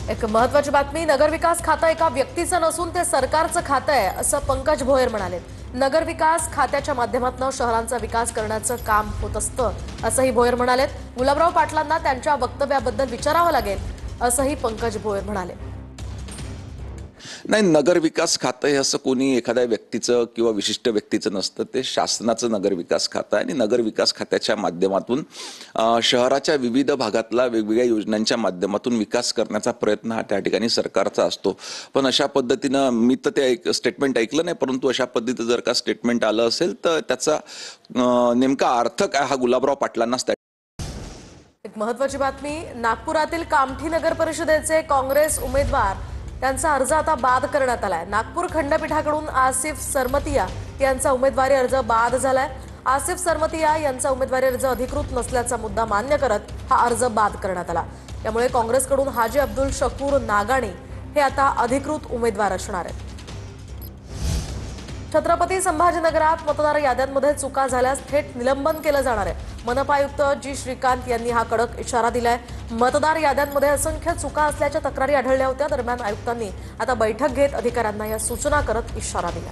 एक महत्त्वाची बातमी, नगरविकास खातं एका व्यक्तीचं नसून ते सरकारचं खातं आहे असं पंकज भोयर म्हणाले। नगरविकास खात्याच्या माध्यमातून शहरांचा विकास करण्याचं काम होत असतं असंही भोयर म्हणाले। गुलाबराव पाटलांना त्यांच्या वक्तव्याबद्दल विचारावं लागेल असंही पंकज भोयर म्हणाले। नाही, नगर विकास खातं हे असं कोणी एखाद्या व्यक्तीचं किंवा विशिष्ट व्यक्तीचं नसतं, ते शासनाचं नगर विकास खातं आहे आणि नगर विकास खात्याच्या माध्यमातून शहराच्या विविध भागातला वेगवेगळ्या योजनांच्या माध्यमातून विकास करण्याचा प्रयत्न हा त्या ठिकाणी सरकारचा असतो। पण अशा पद्धतीनं मी तर ते स्टेटमेंट ऐकलं नाही, परंतु अशा पद्धतीचं जर का स्टेटमेंट आलं असेल तर त्याचा नेमका अर्थ काय हा गुलाबराव पाटलांनाच एक महत्त्वाची बातमी, नागपुरातील कामठी नगर परिषदेचे काँग्रेस उमेदवार त्यांचा अर्ज आता बाद करण्यात आलाय। नागपूर खंडपीठाकडून आसिफ सरमतिया यांचा उमेदवारी अर्ज बाद झालाय। आसिफ सरमतिया यांचा उमेदवारी अर्ज अधिकृत नसल्याचा मुद्दा मान्य करत हा अर्ज बाद करण्यात आला। त्यामुळे काँग्रेसकडून हाजी अब्दुल शकूर नागाणी हे आता अधिकृत उमेदवार असणार आहेत। छत्रपती संभाजीनगरात मतदार याद्यांमध्ये चुका झाल्यास थेट निलंबन केलं जाणार आहे। मनपा आयुक्त जी श्रीकांत यांनी हा कडक इशारा दिलाय। मतदार याद्यांमध्ये असंख्य चुका असल्याच्या तक्रारी आढळल्या होत्या। दरम्यान आयुक्तांनी आता बैठक घेत अधिकाऱ्यांना या सूचना करत इशारा दिला।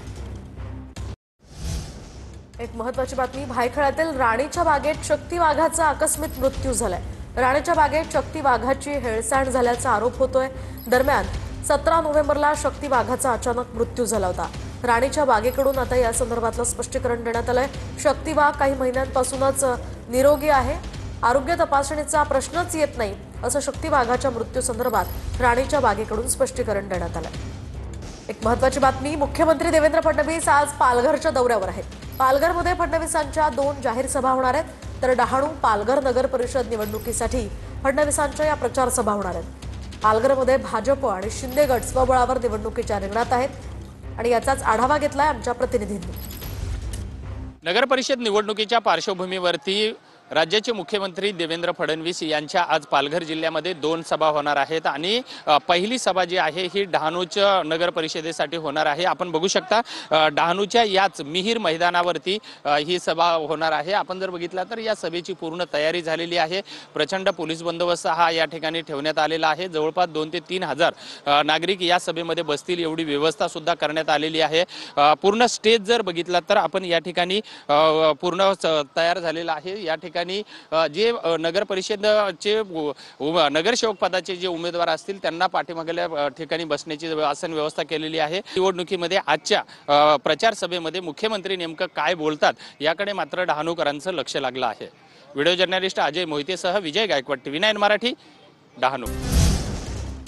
एक महत्त्वाची बातमी, भायखळ्यातील राणीच्या बागेत शक्ती वाघाचा आकस्मिक मृत्यू झालाय। राणीच्या बागेत शक्ती वाघाची हेळसांड झाल्याचा आरोप होतोय। दरम्यान 17 नोव्हेंबरला शक्ती वाघाचा अचानक मृत्यू झाला होता। राणीच्या बागेकडून आता या संदर्भातलं स्पष्टीकरण देण्यात आलंय। शक्ती वाघ काही महिन्यांपासूनच निरोगी आहे, आरोग्य तपासणीचा प्रश्नच येत नाही असं शक्ती वाघाच्या मृत्यू संदर्भात राणीच्या बागेकडून स्पष्टीकरण देण्यात आलंय। एक महत्त्वाची बातमी, मुख्यमंत्री देवेंद्र फडणवीस आज पालघरच्या दौऱ्यावर आहेत। पालघरमध्ये फडणवीसांच्या 2 जाहीर सभा होणार आहेत, तर डहाणू पालघर नगर परिषद निवडणुकीसाठी फडणवीसांच्या या प्रचार सभा होणार आहेत। पालघरमध्ये भाजप आणि शिंदे गट स्वबळावर निवडणुकीच्या रिंगणात आहेत आणि याचाच आढावा घेतलाय आमच्या प्रतिनिधींनी। नगर परिषद निवडणुकीच्या पार्श्वभूमीवरती राज्याचे मुख्यमंत्री देवेंद्र फडणवीस यांच्या आज पालघर जिल्ह्यामध्ये 2 सभा होणार आहेत आणि पहिली सभा जी आहे ही डहाणूच्या नगर परिषदेसाठी होणार आहे। आपण बघू शकता डहाणूच्या याच मिहीर मैदानावरती ही सभा होणार आहे। आपण जर बघितला तर या सभेची पूर्ण तयारी झालेली आहे। प्रचंड पोलीस बंदोबस्त हा या ठिकाणी ठेवण्यात आलेला आहे। जवळपास 2 ते 3 हजार नागरिक या सभेमध्ये बसतील एवढी व्यवस्था सुद्धा करण्यात आलेली आहे। पूर्ण स्टेज जर बघितला तर आपण या ठिकाणी पूर्ण तयार झालेला आहे। या ठिकाणी जे नगर परिषदेचे नगरसेवक पदाचे जे उमेदवार असतील त्यांना पाठीमागल्या ठिकाणी बसण्याची आसन व्यवस्था केलेली आहे। निवडणुकीमध्ये आजच्या प्रचार सभेमध्ये मुख्यमंत्री नेमकं काय बोलतात याकडे मात्र डहाणूकरांचं लक्ष लागलं आहे। व्हिडिओ जर्नलिस्ट अजय मोहितेसह विजय गायकवाड, TV9 मराठी, डहाणू।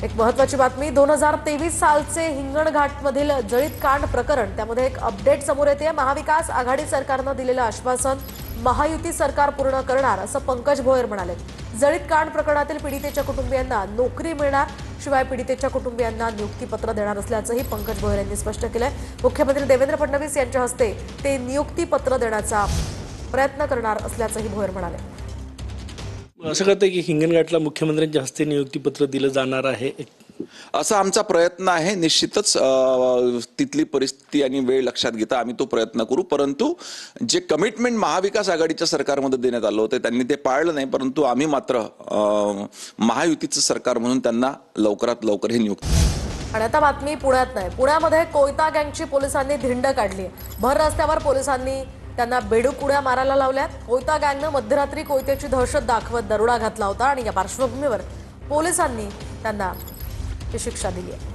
एक महत्त्वाची बातमी, 2023 सालचे हिंगणघाटमधील जळीत कांड प्रकरण, त्यामध्ये एक अपडेट समोर येते। महाविकास आघाडी सरकारनं दिलेलं आश्वासन महायुती सरकार पूर्ण करणार असं पंकज भोयर म्हणाले। जळीत कांड प्रकरणातील पीडितेच्या कुटुंबियांना नोकरी मिळणार, शिवाय पीडितेच्या कुटुंबियांना नियुक्तीपत्र देणार असल्याचंही पंकज भोयर यांनी स्पष्ट केलंय। मुख्यमंत्री देवेंद्र फडणवीस यांच्या हस्ते ते नियुक्तीपत्र देण्याचा प्रयत्न करणार असल्याचंही भोयर म्हणाले। असं कळतंय की हिंगणघाटला मुख्यमंत्र्यांच्या हस्ते नियुक्तीपत्र दिलं जाणार आहे, असा आमचा प्रयत्न आहे। निश्चितच तिथली परिस्थिती आणि वेळ लक्षात घेता आम्ही तो प्रयत्न करू, परंतु जे कमिटमेंट महाविकास आघाडीच्या सरकारमध्ये देण्यात आलं होतं त्यांनी ते पाळलं नाही। परंतु आम्ही मात्र महायुतीचं सरकार म्हणून त्यांना लवकरात लवकर हे नियुक्त। आणि आता बातमी पुण्यात नाही, पुण्यामध्ये कोयता गँगची पोलिसांनी धिंड काढली। भर रस्त्यावर पोलिसांनी त्यांना बेडूक उड्या मारायला लावल्यात। कोयता गँगनं मध्यरात्री कोयत्याची दहशत दाखवत दरोडा घातला होता आणि या पार्श्वभूमीवर पोलिसांनी त्यांना शिक्षा दिली आहे।